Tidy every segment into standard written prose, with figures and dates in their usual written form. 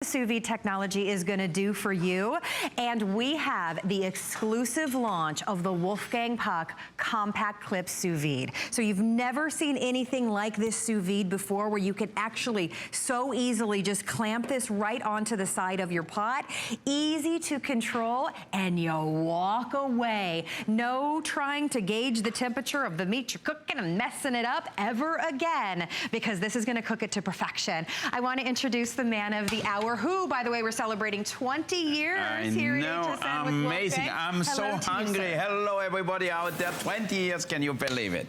Sous vide technology is going to do for you, and we have the exclusive launch of the Wolfgang Puck Compact Clip Sous Vide. So you've never seen anything like this sous vide before, where you can actually so easily just clamp this right onto the side of your pot. Easy to control, and you walk away. No trying to gauge the temperature of the meat you're cooking and messing it up ever again, because this is going to cook it to perfection. I want to introduce the man of the hour, who, by the way, we're celebrating 20 years here at HSN with amazing. I'm so hungry. Hello, everybody out there. 20 years, can you believe it?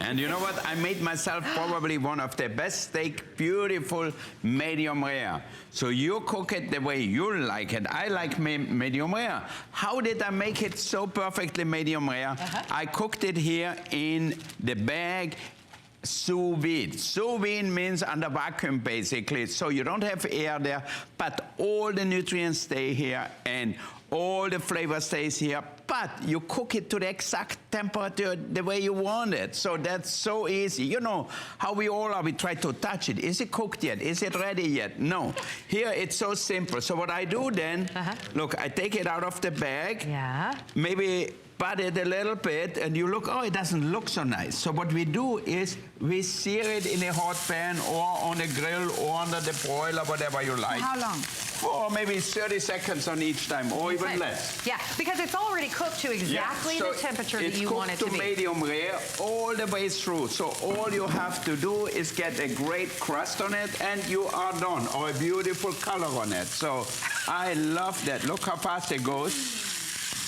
And you know what? I made myself probably one of the best steak, beautiful, medium rare. So you cook it the way you like it. I like medium rare. How did I make it so perfectly medium rare? I cooked it here in the bag. Sous vide. Sous vide means under vacuum, basically. So you don't have air there, but all the nutrients stay here and all the flavor stays here, but you cook it to the exact temperature the way you want it. So that's so easy. You know how we all are, we try to touch it. Is it cooked yet? Is it ready yet? No. Here it's so simple. So what I do then, look, I take it out of the bag, maybe pat it a little bit, and you look, oh, it doesn't look so nice. So what we do is we sear it in a hot pan or on a grill or under the broiler, whatever you like. How long? For maybe 30 seconds on each time, or even less. Yeah, because it's already cooked to exactly the temperature that you want it to be. It's cooked to medium rare all the way through. So all you have to do is get a great crust on it, and you are done, or a beautiful color on it. So I love that. Look how fast it goes.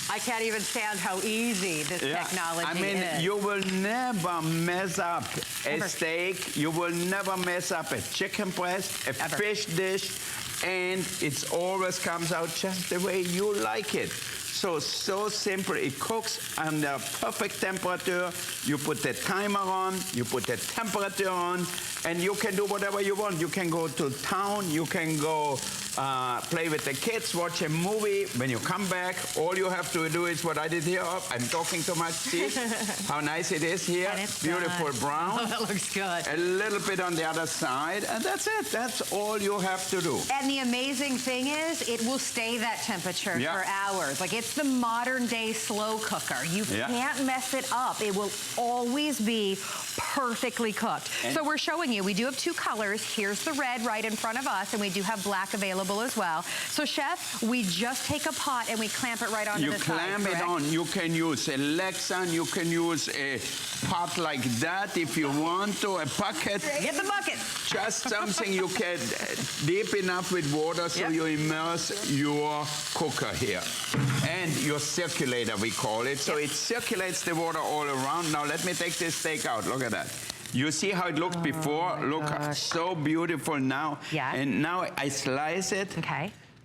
I can't even stand how easy this technology is. I mean, you will never mess up a steak. You will never mess up a chicken breast, a fish dish, and it always comes out just the way you like it. So simple. It cooks under perfect temperature. You put the timer on, you put the temperature on, and you can do whatever you want. You can go to town, you can go play with the kids, watch a movie. When you come back, all you have to do is what I did here. Oh, I'm talking too much. See how nice it is here? Beautiful brown. Oh, that looks good. A little bit on the other side, and that's it. That's all you have to do. And the amazing thing is, it will stay that temperature for hours. Like, it's the modern day slow cooker. You can't mess it up. It will always be perfectly cooked. And so we're showing you, we do have two colors. Here's the red right in front of us, and we do have black available as well. So Chef, we just take a pot and we clamp it right onto the side. You clamp it on. You can use a Lexan, you can use a pot like that if you want to, a bucket. Get the bucket. Just something you can deep enough with water so you immerse your cooker here. And your circulator, we call it. So it circulates the water all around. Now let me take this steak out. Look at that. You see how it looked before? Look, so beautiful now. And now I slice it.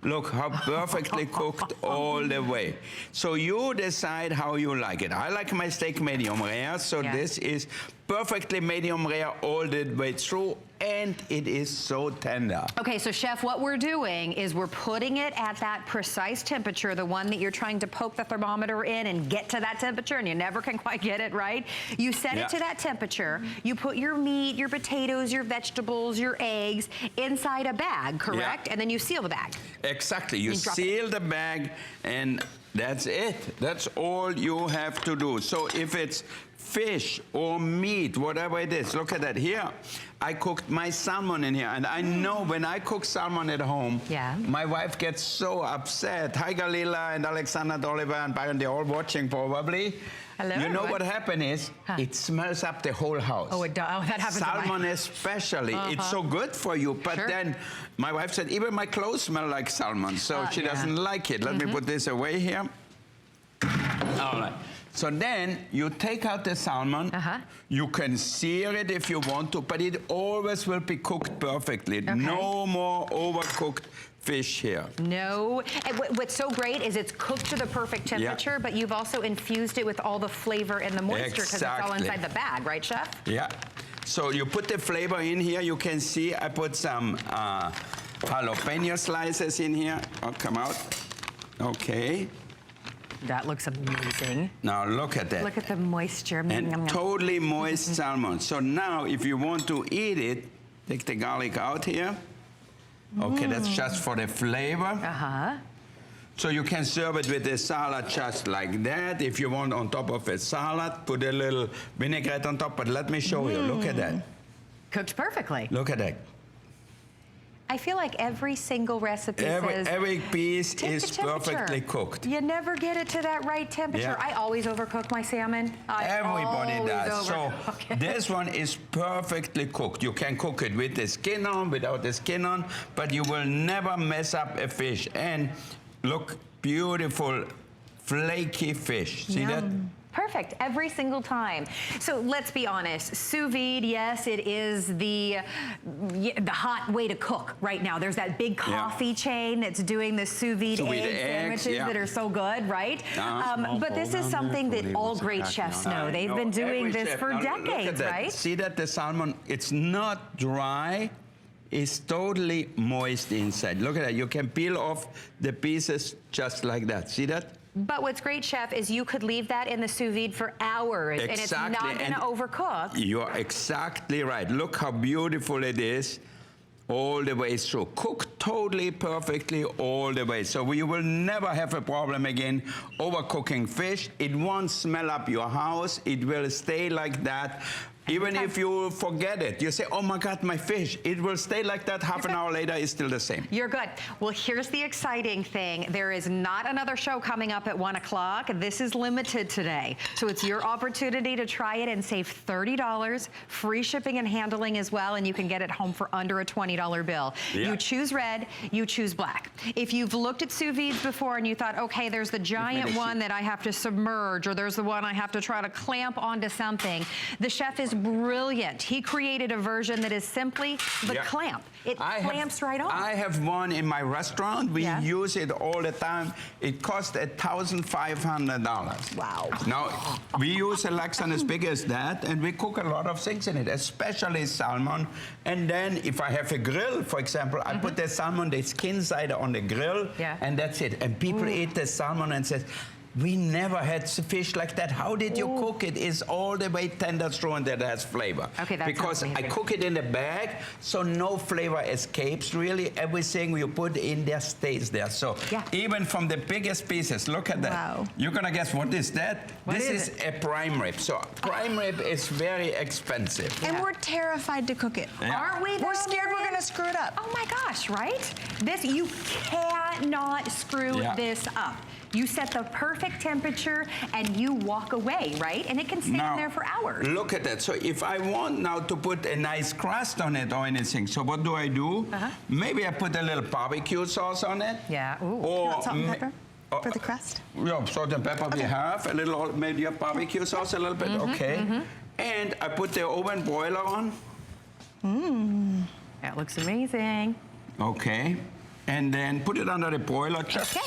Look how perfectly cooked all the way. So you decide how you like it. I like my steak medium rare, so this is perfectly medium rare all the way through, and it is so tender. Okay, so Chef, what we're doing is we're putting it at that precise temperature, the one that you're trying to poke the thermometer in and get to that temperature, and you never can quite get it right. You set it to that temperature, you put your meat, your potatoes, your vegetables, your eggs inside a bag, correct? And then you seal the bag. Exactly, you seal the bag, and that's it. That's all you have to do. So if it's fish or meat, whatever it is, look at that. Here, I cooked my salmon in here, and I know when I cook salmon at home, my wife gets so upset. Hi, Galila and Alexander, Oliver, and Byron, they're all watching probably. Hello, you know what happened is, it smells up the whole house. Oh, it does. Oh, that happens. Salmon especially. It's so good for you. But then my wife said, even my clothes smell like salmon, so she doesn't like it. Let me put this away here. All right. So then you take out the salmon. You can sear it if you want to, but it always will be cooked perfectly. No more overcooked fish here. No. And what's so great is it's cooked to the perfect temperature, but you've also infused it with all the flavor and the moisture because it's all inside the bag, right, Chef? Yeah. So you put the flavor in here. You can see I put some jalapeno slices in here. Oh, come out. Okay. That looks amazing. Now look at that. Look at the moisture. And totally moist salmon. So now if you want to eat it, take the garlic out here. Okay, that's just for the flavor. Uh-huh. So you can serve it with a salad just like that. If you want on top of a salad, put a little vinaigrette on top. But let me show you. Look at that. Cooked perfectly. Look at that. I feel like every single recipe says... Every piece take is the temperature. perfectly cooked. You never get it to that right temperature. Yeah. I always overcook my salmon. Everybody does. So this one is perfectly cooked. You can cook it with the skin on, without the skin on, but you will never mess up a fish. And look, beautiful, flaky fish. See that? Perfect, every single time. So let's be honest, sous vide, yes, it is the hot way to cook right now. There's that big coffee chain that's doing the sous vide egg sandwiches that are so good, right? But this is something that all great chefs know. They've been doing this for decades, right? See that the salmon, it's not dry. It's totally moist inside. Look at that. You can peel off the pieces just like that. See that? But what's great, Chef, is you could leave that in the sous vide for hours, and it's not going to overcook. You're exactly right. Look how beautiful it is all the way through. Cooked totally perfectly all the way. So you will never have a problem again overcooking fish. It won't smell up your house. It will stay like that. Even if you forget it, you say, oh my God, my fish. It will stay like that. Half an hour later, it's still the same. You're good. Well, here's the exciting thing. There is not another show coming up at 1 o'clock. This is limited today. So it's your opportunity to try it and save $30, free shipping and handling as well, and you can get it home for under a $20 bill. Yeah. You choose red, you choose black. If you've looked at sous vides before and you thought, okay, there's the giant one that I have to submerge, or there's the one I have to try to clamp onto something, the chef is brilliant. He created a version that is simply the clamp. It clamps right on. I have one in my restaurant. We use it all the time. It cost $1,500. Wow. Now, we use a Lexan as big as that, and we cook a lot of things in it, especially salmon. And then if I have a grill, for example, I put the salmon, the skin side on the grill, and that's it. And people eat the salmon and says, we never had fish like that. How did you cook it? It's all the way tender through and that has flavor. Okay, that's because I cook it in the bag, so no flavor escapes really. Everything you put in there stays there. So even from the biggest pieces, look at that. Wow. You're gonna guess what is that? This is a prime rib. So prime rib is very expensive. And we're terrified to cook it. Aren't we? We're scared we're gonna screw it up. Oh my gosh, right? This, you cannot screw this up. You set the perfect temperature and you walk away, right? And it can stay in there for hours. Look at that. So if I want now to put a nice crust on it or anything, so what do I do? Maybe I put a little barbecue sauce on it. Yeah. Ooh. Or salt and pepper for the crust? Yeah, salt and pepper we have. A little, maybe a barbecue sauce a little bit, And I put the oven broiler on. That looks amazing. Okay. And then put it under the broiler just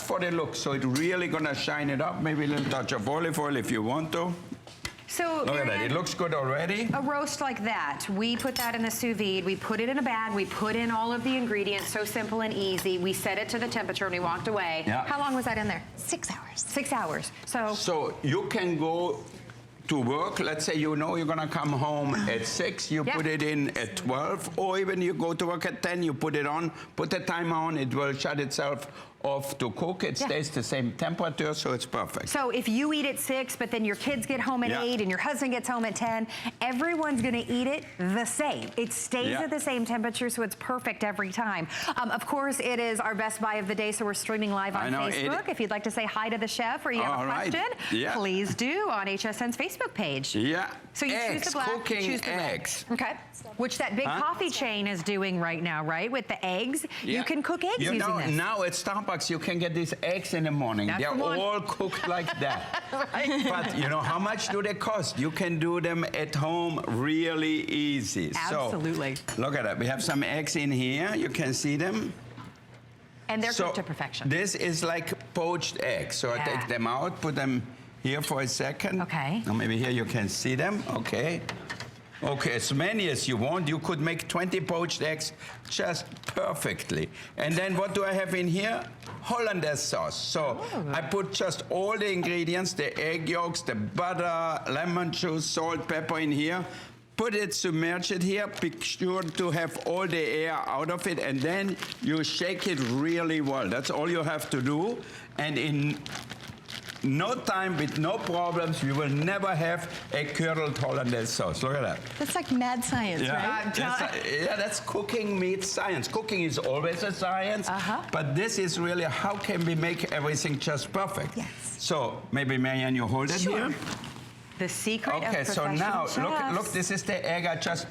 for the look. So it's really gonna shine it up. Maybe a little touch of olive oil if you want to. So look at that, it looks good already. A roast like that, we put that in the sous vide, we put it in a bag, we put in all of the ingredients, so simple and easy. We set it to the temperature and we walked away. How long was that in there? 6 hours. 6 hours. So you can go to work, let's say you know you're gonna come home at 6, you put it in at 12, or even you go to work at 10, you put it on, put the timer on, it will shut itself off to cook. It stays the same temperature, so it's perfect. So if you eat at 6, but then your kids get home at 8 and your husband gets home at 10, everyone's gonna eat it the same. It stays at the same temperature, so it's perfect every time. Of course, it is our best buy of the day, so we're streaming live on Facebook. If you'd like to say hi to the chef or you have a question, please do on HSN's Facebook page. So you choose the black, choose the eggs. Okay. Which that big coffee chain is doing right now, right? With the eggs, you can cook eggs using this. Now at Starbucks, you can get these eggs in the morning. They're all cooked like that. But you know, how much do they cost? You can do them at home really easy. Absolutely. So, look at that. We have some eggs in here. You can see them. And they're cooked to perfection. This is like poached eggs. So I take them out, put them here for a second. Okay. Now maybe here you can see them. Okay. Okay, as many as you want. You could make 20 poached eggs just perfectly. And then what do I have in here? Hollandaise sauce. So I put just all the ingredients, the egg yolks, the butter, lemon juice, salt, pepper in here. put it, submerge it here, be sure to have all the air out of it, and then you shake it really well. That's all you have to do. And in no time, with no problems, you will never have a curdled Hollandaise sauce. Look at that. That's like mad science, right? That's cooking meets science. Cooking is always a science, but this is really how can we make everything just perfect. Yes. So maybe Marianne, you hold it here. The secret of Okay, so now professional look, this is the egg I just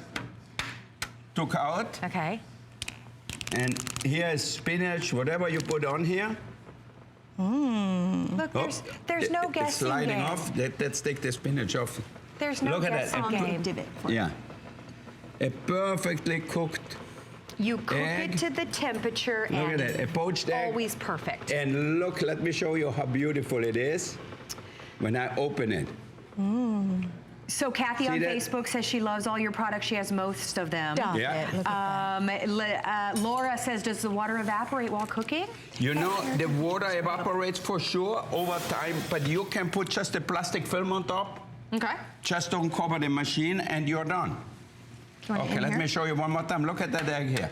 took out. Okay. And here is spinach, whatever you put on here. Look, there's no guessing It's sliding game. off. Let's take the spinach off. There's no Look at guessing that. game. Divot for Yeah. A perfectly cooked You cook egg. it to the temperature Look and at that, a poached egg. always perfect. And look, let me show you how beautiful it is when I open it. So Kathy See on that? Facebook says she loves all your products. She has most of them. Stop Yeah. it. Look at Laura says, does the water evaporate while cooking? You know, the water evaporates for sure over time, but you can put just a plastic film on top. Okay. Just don't cover the machine and you're done. Okay, let me show you one more time. Look at that egg here.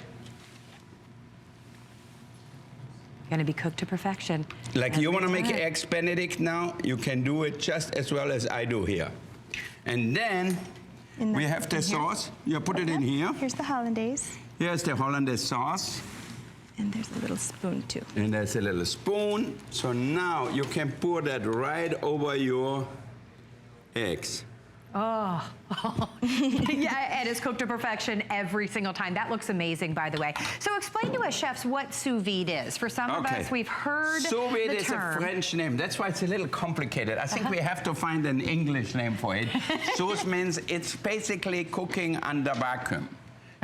Gonna be cooked to perfection. Like you want to make time. eggs Benedict now, you can do it just as well as I do here. And then we have the sauce. You put it in here. Here's the Hollandaise. Here's the Hollandaise sauce. And there's a little spoon, too. And there's a little spoon. So now you can pour that right over your eggs. Oh, yeah, and it's cooked to perfection every single time. That looks amazing, by the way. So explain to us, chefs, what sous vide is. For some of us, we've heard Sous vide the is term. a French name. That's why it's a little complicated. I think we have to find an English name for it. Sous means it's basically cooking under vacuum.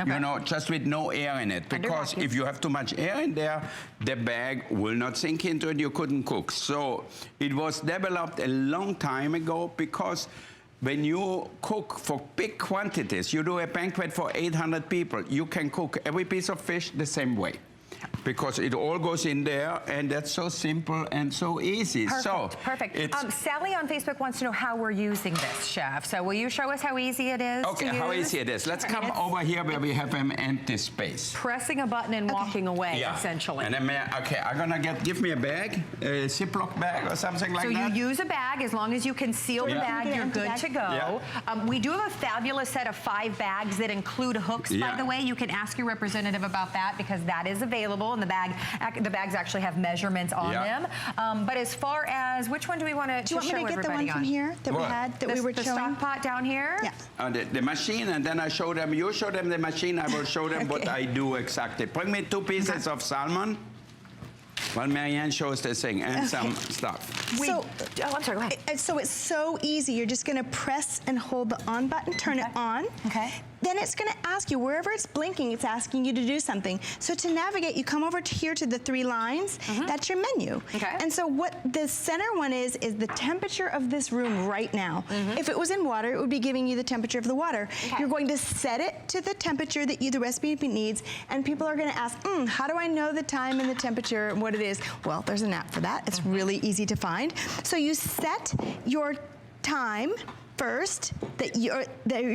Okay. You know, just with no air in it. Because if you have too much air in there, the bag will not sink into it. You couldn't cook. So it was developed a long time ago because when you cook for big quantities, you do a banquet for 800 people, you can cook every piece of fish the same way. Because it all goes in there, and that's so simple and so easy. Perfect. Sally on Facebook wants to know how we're using this, chef. So will you show us how easy it is Okay, to how use? easy it is. Let's come over here where we have an empty space. Pressing a button and walking away, essentially. And then, I'm gonna give me a bag, a Ziploc bag or something like that. So you use a bag. As long as you can seal the bag, you're good to go. Yeah. We do have a fabulous set of 5 bags that include hooks, by the way. You can ask your representative about that because that is available, and the bags actually have measurements on them. But as far as, which one do we want to show everybody on? Do you want me to get the one from here that we had, that we were the showing? stock pot down here? Yeah. The machine, and then I show them, you show them the machine, I will show them what I do exactly. Bring me 2 pieces of salmon. While Marianne shows the thing and some stuff. I'm sorry, go ahead. So it's so easy. You're just gonna press and hold the on button, turn it on. Okay. Then it's gonna ask you, wherever it's blinking, it's asking you to do something. So to navigate, you come over here to the 3 lines. That's your menu. Okay. And so what the center one is the temperature of this room right now. If it was in water, it would be giving you the temperature of the water. You're going to set it to the temperature that the recipe needs, and people are gonna ask, how do I know the time and the temperature and what it is? Well, there's an app for that. It's really easy to find. So you set your time first, your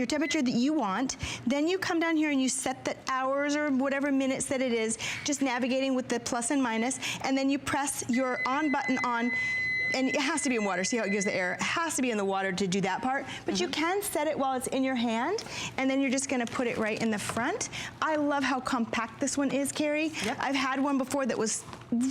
temperature that you want. Then you come down here and you set the hours or whatever minutes that it is, just navigating with the plus and minus, and then you press your on button on. And it has to be in water. See how it gives the air? It has to be in the water to do that part. But you can set it while it's in your hand, and then you're just gonna put it right in the front. I love how compact this one is, Carrie. I've had one before that was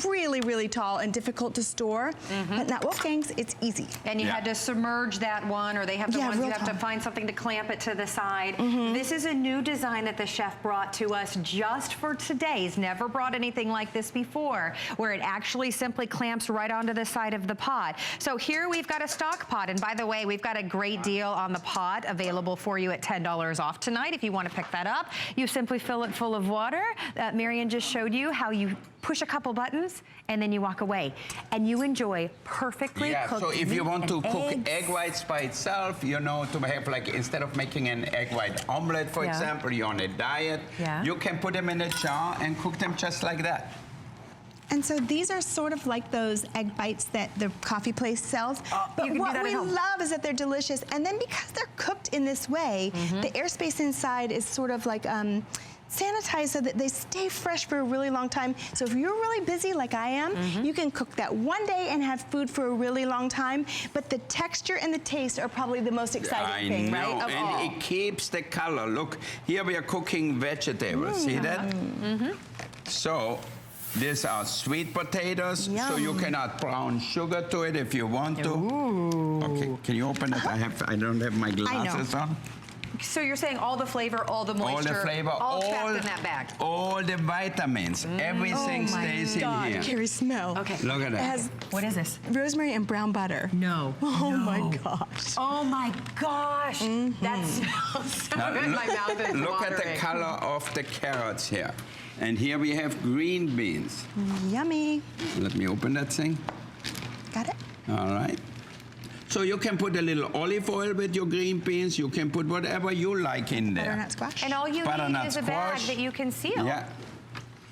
really, really tall and difficult to store. But not Wolfgang's, it's easy. And you had to submerge that one, or they have the ones you have to find something to clamp it to the side. This is a new design that the chef brought to us just for today. He's never brought anything like this before, where it actually simply clamps right onto the side of the pot. So here we've got a stock pot, and by the way, we've got a great deal on the pot available for you at $10 off tonight if you want to pick that up. You simply fill it full of water. Marianne just showed you how you push a couple buttons and then you walk away, and you enjoy perfectly cooked so if you want to cook eggs. egg whites by itself, you know, to have like, instead of making an egg white omelet, for example, you're on a diet, you can put them in a jar and cook them just like that. And so these are sort of like those egg bites that the coffee place sells. But what we love is that they're delicious. And then because they're cooked in this way, the airspace inside is sort of like sanitized so that they stay fresh for a really long time. So if you're really busy like I am, you can cook that one day and have food for a really long time. But the texture and the taste are probably the most exciting thing, right? Of all. And it keeps the color. Look, here we are cooking vegetables. See that? So these are sweet potatoes. Yum. So you can add brown sugar to it if you want to. Ooh. Okay, can you open it? I don't have my glasses on. So you're saying all the flavor, all the moisture, all the flavor, all trapped in that bag. All the vitamins, everything stays in here. Carrie, smell. Okay. Look at It that. has What is this? rosemary and brown butter. No. Oh my gosh. Oh my gosh. That smells so Now, good. My mouth is look at the watering. color of the carrots here. And here we have green beans. Yummy. Let me open that thing. Got it? All right. So you can put a little olive oil with your green beans. You can put whatever you like in there. Butternut squash. And all you Butternut need is a bag squash. that you can seal. Yeah.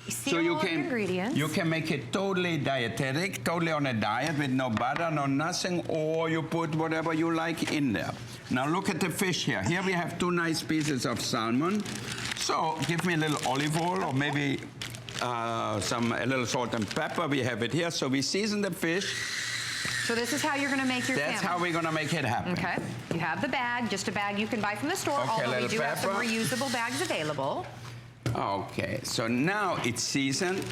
Seal So you all the can ingredients. you can make it totally dietetic, totally on a diet with no butter, no nothing, or you put whatever you like in there. Now look at the fish here. Here we have 2 nice pieces of salmon. So give me a little olive oil or maybe a little salt and pepper. We have it here. So we season the fish. So this is how you're going to make your That's salmon. how we're going to make it happen. Okay. You have the bag, just a bag you can buy from the store, Okay, although we little do have some pepper. reusable bags available. Okay, so now it's seasoned.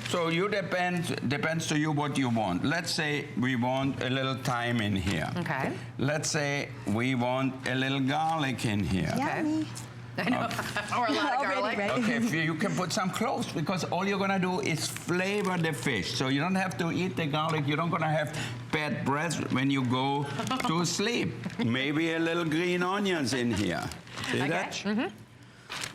So you depends to you what you want. Let's say we want a little thyme in here. Okay. Let's say we want a little garlic in here. Yummy. I know. Or a lot of Already garlic. ready. Okay, if you can put some cloves because all you're gonna do is flavor the fish. So you don't have to eat the garlic. You're not gonna have bad breath when you go to sleep. Maybe a little green onions in here. See that?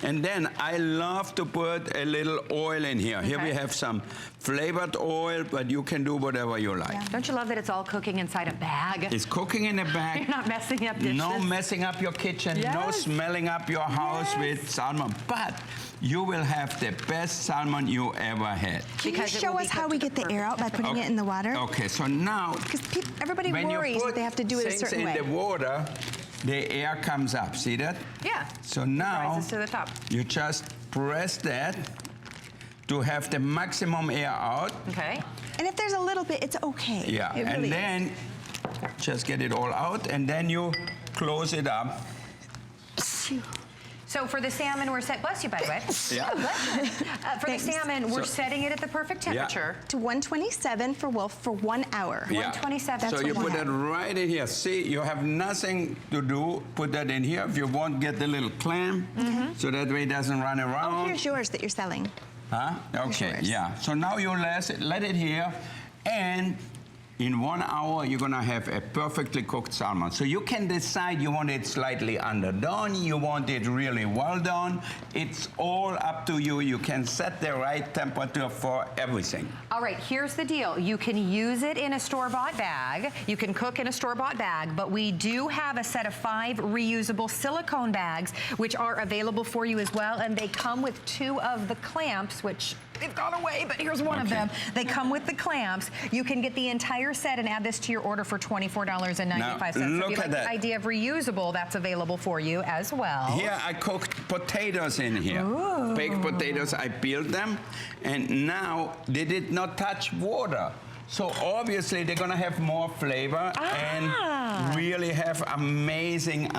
And then I love to put a little oil in here. Here we have some flavored oil, but you can do whatever you like. Yeah. Don't you love that it's all cooking inside a bag? It's cooking in a bag. You're not messing up dishes. No messing up your kitchen, no Yes. smelling up your house with salmon. But you will have the best salmon you ever had. Can you Because it show will be us how cooked we to get the the air out by putting it in the water? Okay, so now Because everybody when you worries put that they have to do it a things certain in way. the water, the air comes up. See that? Yeah. So now Rises to the top. you just press that to have the maximum air out. Okay. And if there's a little bit, it's okay. Yeah, It and really then just get it all out, and then you close it up. is. So for the salmon, we're set. Bless you, by the way. Yeah. Oh, bless you. For the Thanks. salmon, we're So- setting it at the perfect temperature. To 127 for Wolf for 1 hour. Yeah. 127. So That's you what put we that have. right in here. See, you have nothing to do. Put that in here. If you want, get the little clam, so that way it doesn't run Oh, around. here's yours that you're selling. Huh? Okay, yours. yeah. So now you let it here, and in 1 hour, you're gonna have a perfectly cooked salmon. So you can decide you want it slightly underdone, you want it really well done. It's all up to you. You can set the right temperature for everything. All right, here's the deal. You can use it in a store-bought bag. You can cook in a store-bought bag, but we do have a set of 5 reusable silicone bags, which are available for you as well, and they come with 2 of the clamps, which they've gone away, but here's one of Okay. them. They come with the clamps. You can get the entire set and add this to your order for $24.95. So look if you at like that. the idea of reusable, that's available for you as well. Here I cooked potatoes in here. Baked potatoes, I peeled them, and now they did not touch water. So obviously they're gonna have more flavor and really have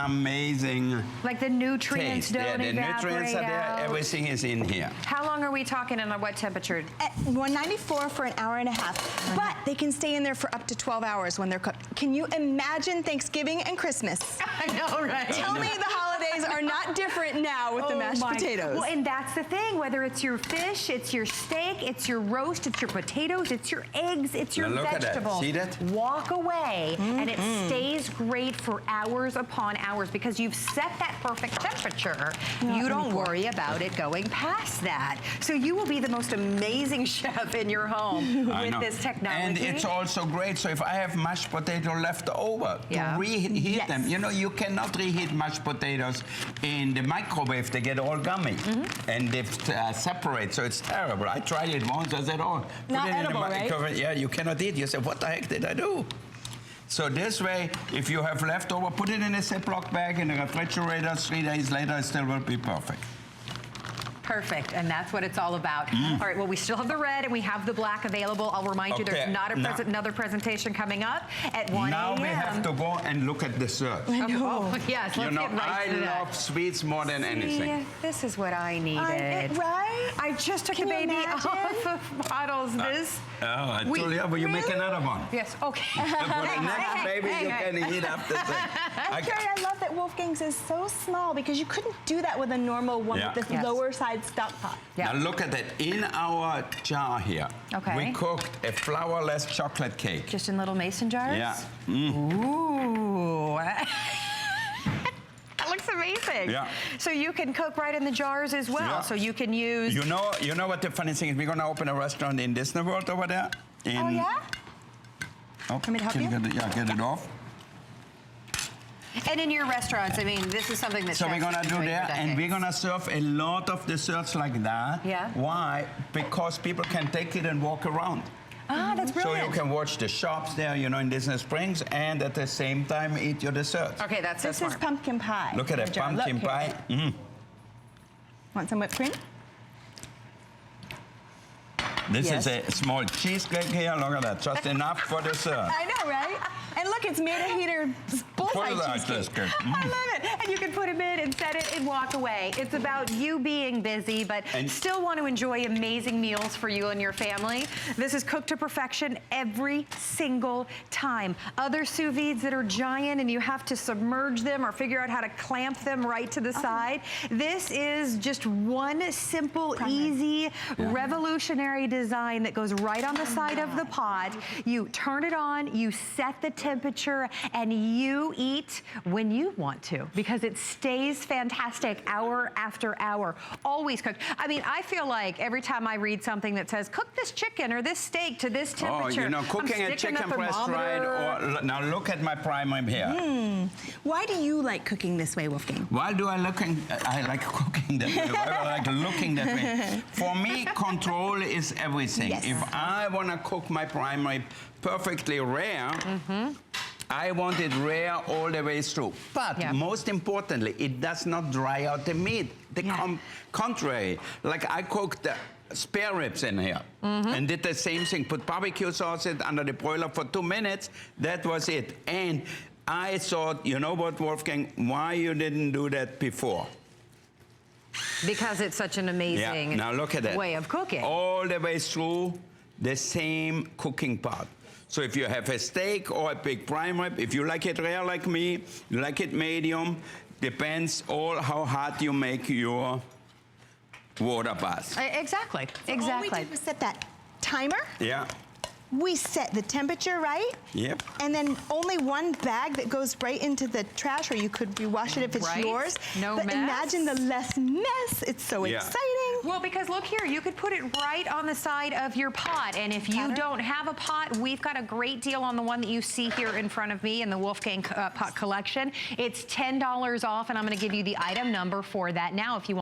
amazing Like the nutrients taste. don't The nutrients evaporate are there, out. everything is in here. How long are we talking and at what temperature? At 194 for an hour and a half. But they can stay in there for up to 12 hours when they're cooked. Can you imagine Thanksgiving and Christmas? I know, right? Tell me the holidays are not different now with the mashed my- potatoes. Well, and that's the thing. Whether it's your fish, it's your steak, it's your roast, it's your potatoes, it's your eggs, it's your Now look at that. vegetables. See that? Walk away, and it stays great for hours upon hours because you've set that perfect temperature. You don't worry about it going past that. So you will be the most amazing chef in your home I with know. this technology. And it's also great, so if I have mashed potato left over, Yeah. to reheat Yes. them. You know, you cannot reheat mashed potatoes in the microwave. They get all gummy. And they separate, so it's terrible. I tried it once, I said, oh, put Not it in edible, the right? microwave. Yeah, you cannot eat. You said, what the heck did I do? So this way, if you have leftover, put it in a Ziploc bag in the refrigerator. 3 days later, it still will be perfect. Perfect, and that's what it's all about. All right, well, we still have the red and we have the black available. I'll remind you there's not another presentation coming up at 1 a.m. Now we have to go and look at desserts. Oh, yes, let's You know, get right to that. I love sweets more than anything. This is what I needed. Right? I just took the baby off of bottles. I told you, but you make another one. Yes, okay. For the next baby, you can eat after that. Carrie, I love that Wolfgang's is so small because you couldn't do that with a normal one with this lower side stock pot. Now look at that. In our jar here, we cooked a flourless chocolate cake. Just in little mason jars? Yeah. Ooh. That looks amazing. Yeah. So you can cook right in the jars as well. Yeah. So you can use... You know what the funny thing is? We're going to open a restaurant in Disney World over there. Oh, yeah? Oh, Want me to help you? Get it off. And in your restaurants, I mean, this is something that... So we're going to do that, and we're going to serve a lot of desserts like that. Yeah. Why? Because people can take it and walk around. Ah, that's brilliant. So you can watch the shops there, you know, in Disney Springs, and at the same time eat your desserts. Okay, that's so smart. This is pumpkin pie. Look at that pumpkin pie. Want some whipped cream? This is a small cheesecake here. Look at that, just enough for dessert. I know, right? And look, it's made of heater bullseye cheesecake. I love it. And you can put them in and set it and walk away. It's about you being busy, but still want to enjoy amazing meals for you and your family. This is cooked to perfection every single time. Other sous vides that are giant and you have to submerge them or figure out how to clamp them right to the side. This is just one simple, easy, revolutionary design that goes right on the side of the pot. You turn it on, you set the temperature, and you eat when you want to because it stays fantastic hour after hour. Always cooked. I mean, I feel like every time I read something that says, cook this chicken or this steak to this temperature. Oh, you know, cooking a chicken breast right, now look at my prime rib here. Why do you like cooking this way, Wolfgang? Why do I like cooking that way? Why do I like looking that way? For me, control is everything. Yes. If I want to cook my prime rib perfectly rare, I want it rare all the way through. But most importantly, it does not dry out the meat. The contrary. Like I cooked spare ribs in here and did the same thing. Put barbecue sauce under the broiler for 2 minutes. That was it. And I thought, you know what, Wolfgang, why you didn't do that before? Because it's such an amazing now look at that. way of cooking. All the way through the same cooking part. So if you have a steak or a big prime rib, if you like it rare like me, you like it medium, depends all how hot you make your water bath. Exactly, So all we did was set that timer. Yeah. We set the temperature right. Yep. And then only one bag that goes right into the trash, or you could rewash it if it's yours. No but mess. Imagine the less mess. It's so exciting. Well, because look here, you could put it right on the side of your pot. And if you don't have a pot, we've got a great deal on the one that you see here in front of me in the Wolfgang pot collection. It's $10 off, and I'm going to give you the item number for that now if you want.